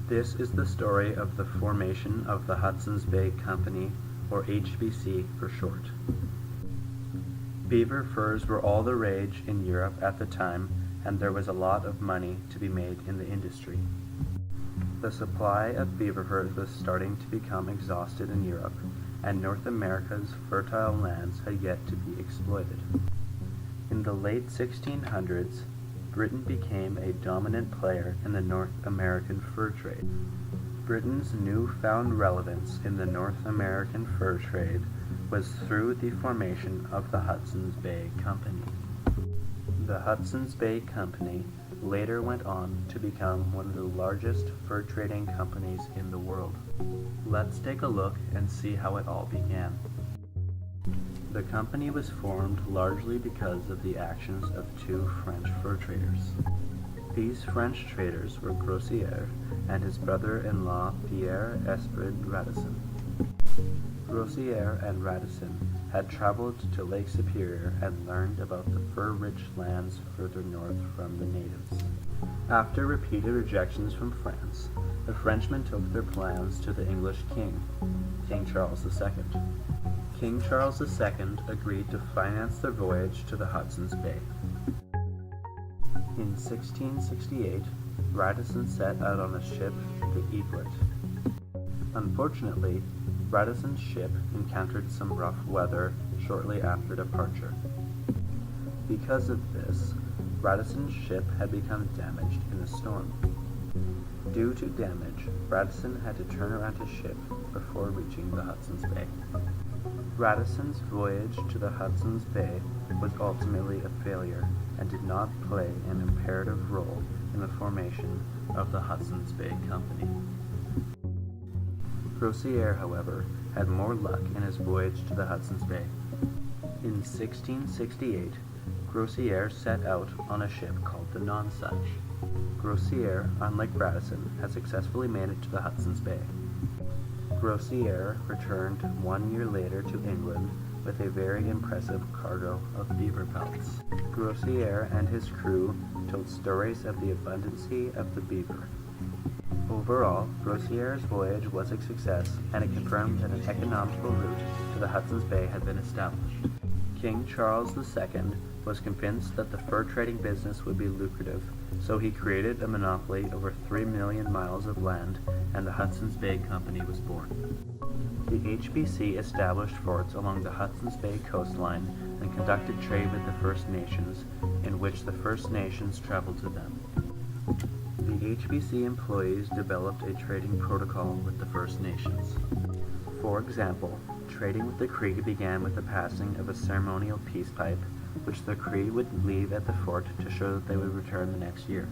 This is the story of the formation of the Hudson's Bay Company, or HBC for short. Beaver furs were all the rage in Europe at the time, and there was a lot of money to be made in the industry. The supply of beaver furs was starting to become exhausted in Europe, and North America's fertile lands had yet to be exploited. In the late 1600s, Britain became a dominant player in the North American fur trade. Britain's newfound relevance in the North American fur trade was through the formation of the Hudson's Bay Company. The Hudson's Bay Company later went on to become one of the largest fur trading companies in the world. Let's take a look and see how it all began. The company was formed largely because of the actions of two French fur traders. These French traders were Grossier and his brother-in-law Pierre Esprit Radisson. Grossier and Radisson had traveled to Lake Superior and learned about the fur-rich lands further north from the natives. After repeated rejections from France, the Frenchmen took their plans to the English king, King Charles II. King Charles II agreed to finance the voyage to the Hudson's Bay. In 1668, Radisson set out on a ship, the Eaglet. Unfortunately, Radisson's ship encountered some rough weather shortly after departure. Because of this, Radisson's ship had become damaged in a storm. Due to damage, Radisson had to turn around his ship before reaching the Hudson's Bay. Radisson's voyage to the Hudson's Bay was ultimately a failure and did not play an imperative role in the formation of the Hudson's Bay Company. Grossier, however, had more luck in his voyage to the Hudson's Bay. In 1668, Grossier set out on a ship called the Nonsuch. Grossier, unlike Radisson, had successfully made it to the Hudson's Bay. Grossier returned 1 year later to England with a very impressive cargo of beaver pelts. Grossier and his crew told stories of the abundancy of the beaver. Overall, Grossier's voyage was a success, and it confirmed that an economical route to the Hudson's Bay had been established. King Charles II was convinced that the fur trading business would be lucrative, so he created a monopoly over 3 million miles of land, and the Hudson's Bay Company was born. The HBC established forts along the Hudson's Bay coastline and conducted trade with the First Nations, in which the First Nations traveled to them. The HBC employees developed a trading protocol with the First Nations. For example, trading with the Cree began with the passing of a ceremonial peace pipe, which the Cree would leave at the fort to show that they would return the next year.